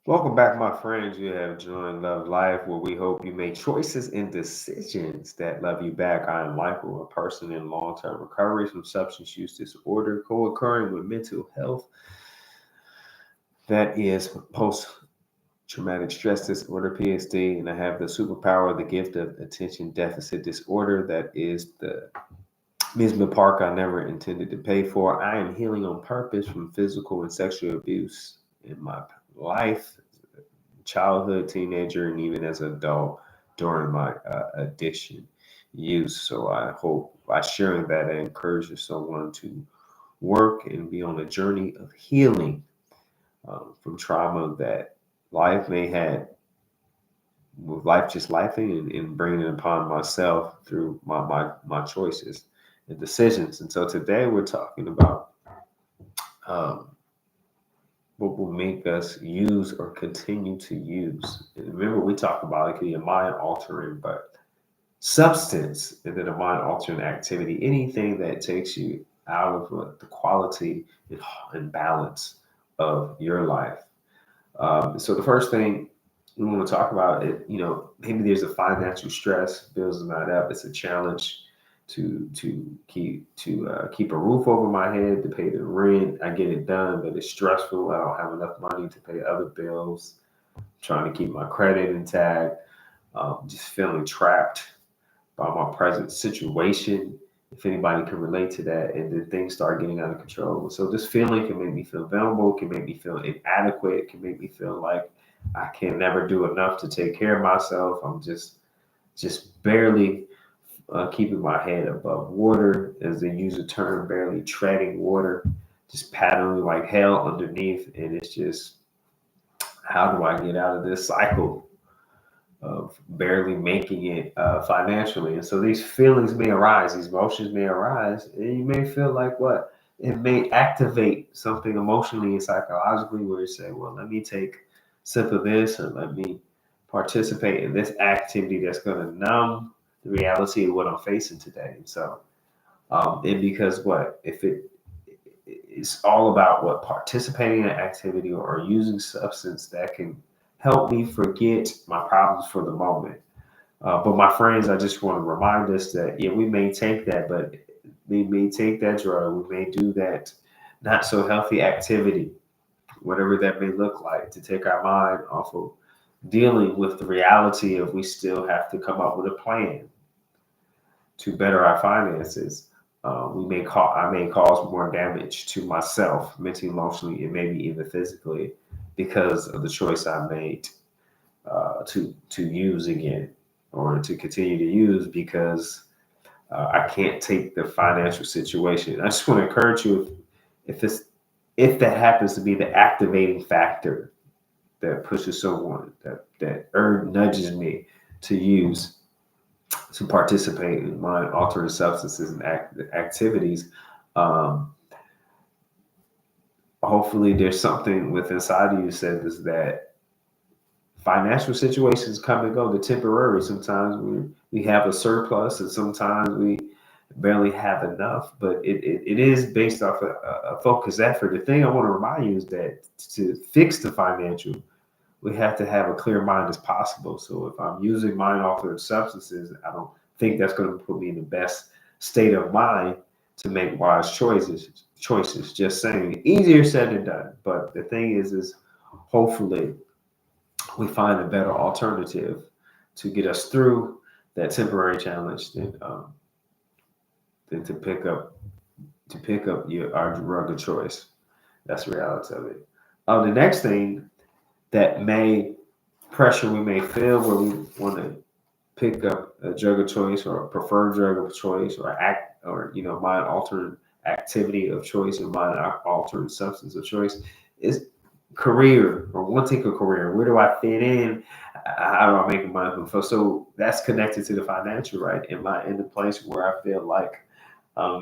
Welcome back, my friends. You have joined Love Life, where we hope you make choices and decisions that love you back. I am Michael, a person in long term recovery from substance use disorder, co occurring with mental health that is post traumatic stress disorder, PSD, and I have the superpower, the gift of attention deficit disorder that is the amusement park I never intended to pay for. I am healing on purpose from physical and sexual abuse in my life, childhood, teenager, and even as an adult during my addiction use. So I hope by sharing that, I encourage someone to work and be on a journey of healing from trauma that life may had with life just lifing and bringing it upon myself through my choices and decisions. And so today we're talking about um, what will make us use or continue to use. And remember, we talk about it can be a mind altering, but substance and then a mind altering activity, anything that takes you out of the quality and balance of your life. So the first thing we want to talk about it, maybe there's a financial stress, bills are not up. It's a challenge to keep a roof over my head, to pay the rent. I get it done, but it's stressful. I don't have enough money to pay other bills. Trying to keep my credit intact. Just feeling trapped by my present situation. If anybody can relate to that, and then things start getting out of control. So this feeling can make me feel vulnerable, can make me feel inadequate, can make me feel like I can never do enough to take care of myself. I'm just barely keeping my head above water, as they use the term, barely treading water, just paddling like hell underneath. And it's just, how do I get out of this cycle of barely making it financially? And so these feelings may arise, these emotions may arise, and you may feel like what? It may activate something emotionally and psychologically where you say, well, let me take a sip of this, or let me participate in this activity that's going to numb the reality of what I'm facing today. And so, and because what? If it's all about what, participating in an activity or using substance that can help me forget my problems for the moment. But my friends, I just want to remind us that yeah, we may take that, but we may take that drug, we may do that not so healthy activity, whatever that may look like, to take our mind off of dealing with the reality of we still have to come up with a plan to better our finances. I may cause more damage to myself, mentally, emotionally, and maybe even physically, because of the choice I made to use again, or to continue to use, because I can't take the financial situation. I just want to encourage you, if that happens to be the activating factor that pushes someone, that nudges me to use, to participate in mind altering substances and activities. Um, Hopefully, there's something with inside of you that says that financial situations come and go. They're temporary. Sometimes we have a surplus, and sometimes we barely have enough. But it is based off a focused effort. The thing I want to remind you is that to fix the financial, we have to have a clear mind as possible. So if I'm using mind altering substances, I don't think that's going to put me in the best state of mind to make wise choices. Choices, just saying, easier said than done. But the thing is hopefully we find a better alternative to get us through that temporary challenge than to pick up our drug of choice. That's the reality of it. The next thing that may pressure we may feel where we want to pick up a drug of choice or a preferred drug of choice, or act, or mind altering activity of choice, and mind altering substance of choice, is career, or wanting a career. Where do I fit in? How do I make money? So that's connected to the financial, right? Am I in the place where I feel like I'm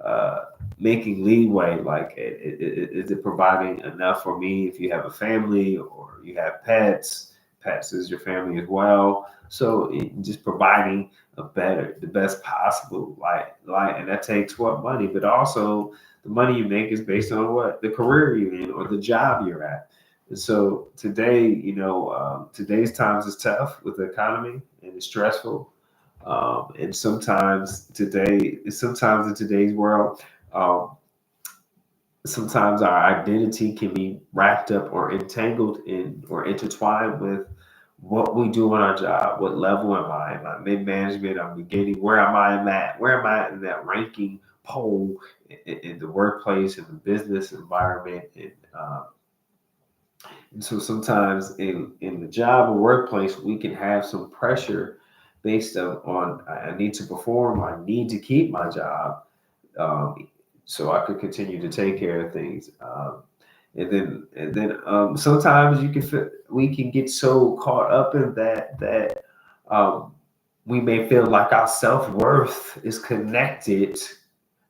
uh, making leeway? Like, is it providing enough for me? If you have a family or you have pets, pets is your family as well. So just providing the best possible life, and that takes what, money, but also the money you make is based on what, the career you're in or the job you're at. And so today, today's times is tough with the economy and it's stressful. And sometimes in today's world, um, sometimes our identity can be wrapped up or entangled in or intertwined with what we do on our job. What level am I? Am I mid management? I'm beginning. Where am I at? Where am I in that ranking poll in the workplace, in the business environment? And so sometimes in the job or workplace, we can have some pressure based on I need to perform, I need to keep my job, um, so I could continue to take care of things. And then sometimes we can get so caught up in that um, we may feel like our self worth is connected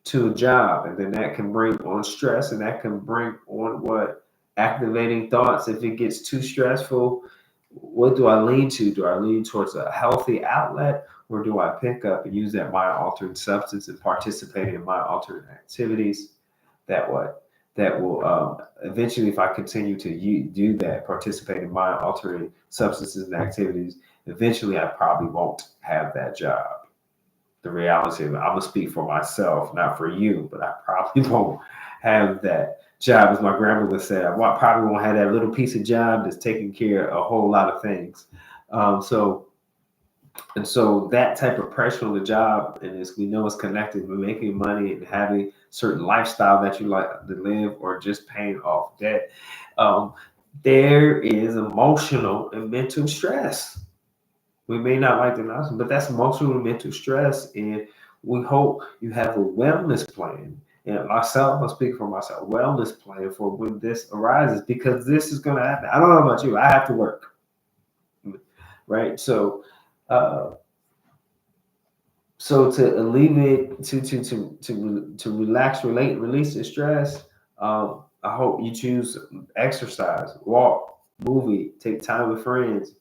to a job, and then that can bring on stress, and that can bring on what activating thoughts. If it gets too stressful, what do I lean to? Do I lean towards a healthy outlet, or do I pick up and use that mind altering substance and participate in mind altering activities that what that will eventually, if I continue to do that, participate in mind altering substances and activities, eventually I probably won't have that job. The reality of it, I'm gonna speak for myself, not for you, but I probably won't have that job, as my grandmother said. Probably won't have that little piece of job that's taking care of a whole lot of things. So and so that type of pressure on the job, and as we know, it's connected with making money and having certain lifestyle that you like to live, or just paying off debt. Um, there is emotional and mental stress. We may not like the announcement, but that's emotional and mental stress. And we hope you have a wellness plan. And myself, I'll speak for myself, wellness plan for when this arises, because this is going to happen. I don't know about you. I have to work, right? Uh, so to alleviate, to relax, release the stress. I hope you choose exercise, walk, movie, take time with friends,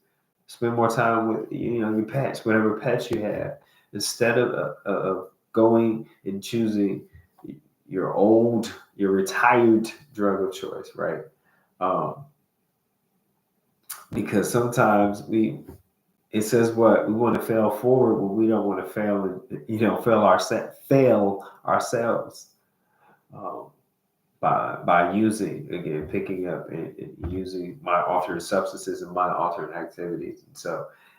spend more time with your pets, whatever pets you have, instead of going and choosing your retired drug of choice, right? Um, because sometimes it says what we want to fail forward, but we don't want to fail and fail ourselves, um, by using, again, picking up and using mind altering substances and mind altering activities.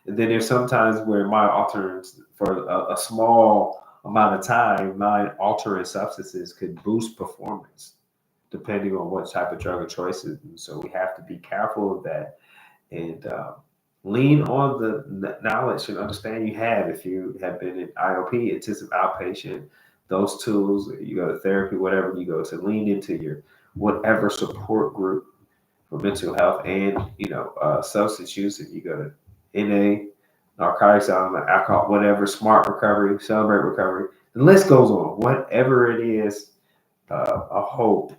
And then there's sometimes where mind altering for a small amount of time, mind altering substances could boost performance depending on what type of drug of choice is. And so we have to be careful of that, and lean on the knowledge and understanding you have. If you have been in IOP, intensive outpatient, those tools, you go to therapy, whatever you go to, lean into your whatever support group for mental health and substance use. If you go to NA, narcotics, alcohol, whatever, smart recovery, celebrate recovery, the list goes on. Whatever it is, I hope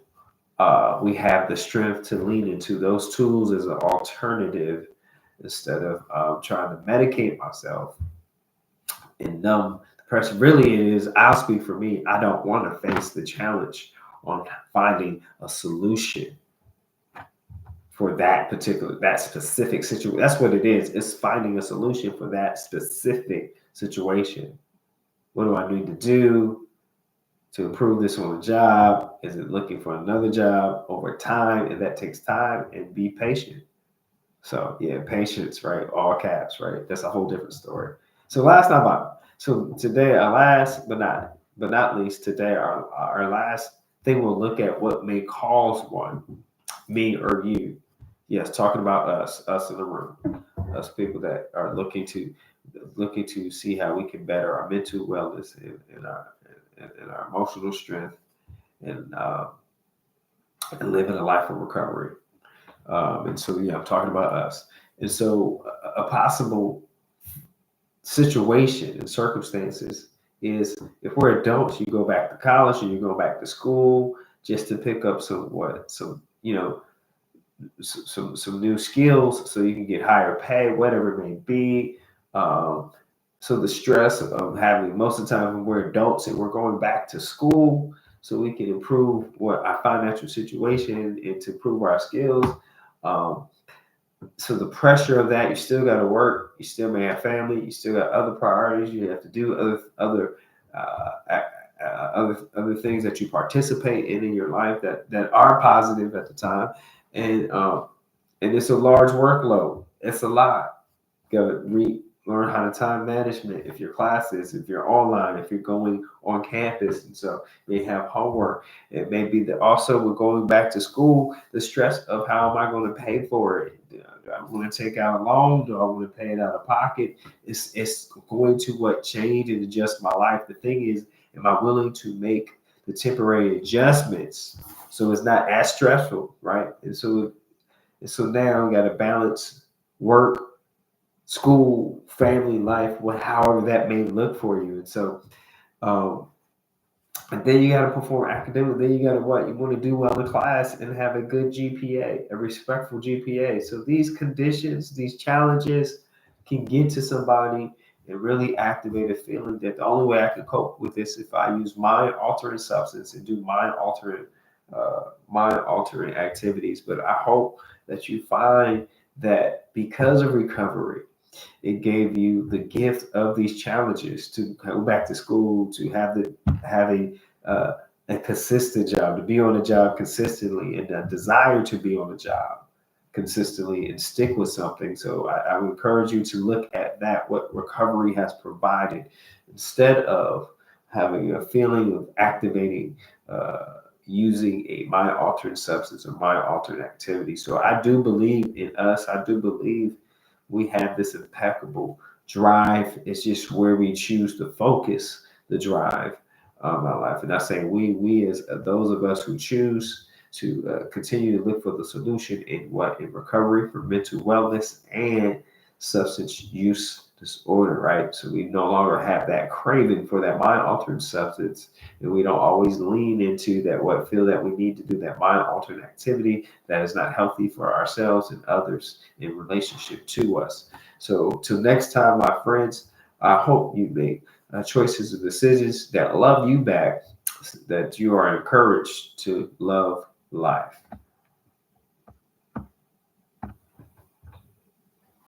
we have the strength to lean into those tools as an alternative, instead of trying to medicate myself and numb the pressure. Really, it is, I'll speak for me, I don't want to face the challenge on finding a solution for that specific situation. That's what it is. It's finding a solution for that specific situation. What do I need to do to improve this on the job? Is it looking for another job over time? And that takes time, and be patient. So yeah, patience, right? All caps, right? That's a whole different story. So today, our last but not least, today our last thing, we'll look at what may cause one, me or you. Yes, talking about us in the room, us people that are looking to see how we can better our mental wellness and our emotional strength, and and living a life of recovery. And so, yeah, I'm talking about us. And so, a possible situation and circumstances is, if we're adults, you go back to college or you go back to school just to pick up some new skills so you can get higher pay, whatever it may be. So the stress of having, most of the time when we're adults and we're going back to school so we can improve what our financial situation and to improve our skills. Um, so the pressure of that, you still got to work. You still may have family. You still got other priorities you have to do, other things that you participate in your life that are positive at the time, and and it's a large workload. It's a lot. You got to learn how to time management. If your classes, if you're online, if you're going on campus, and so you have homework. It may be that also with going back to school, the stress of how am I going to pay for it? Do I want to take out a loan? Do I want to pay it out of pocket? It's going to what change and adjust my life. The thing is, am I willing to make the temporary adjustments so it's not as stressful, right? And so now we got to balance work, school, family life, however that may look for you. And so, um, and then you got to perform academically. Then you got to what? You want to do well in class and have a good GPA, a respectful GPA. So these conditions, these challenges can get to somebody and really activate a feeling that the only way I can cope with this if I use mind altering substance and do mind altering activities. But I hope that you find that because of recovery, it gave you the gift of these challenges to go back to school, to have uh, a consistent job, to be on a job consistently, and a desire to be on a job consistently and stick with something. So I would encourage you to look at that, what recovery has provided, instead of having a feeling of activating. Using a mind altering substance or mind altering activity. So I do believe in us. I do believe we have this impeccable drive. It's just where we choose to focus the drive of our life. And I say we as those of us who choose to continue to look for the solution in recovery for mental wellness and substance use disorder, right? So we no longer have that craving for that mind altering substance, and we don't always lean into that feel that we need to do that mind altering activity that is not healthy for ourselves and others in relationship to us. So till next time, my friends, I hope you make choices and decisions that love you back, that you are encouraged to love life.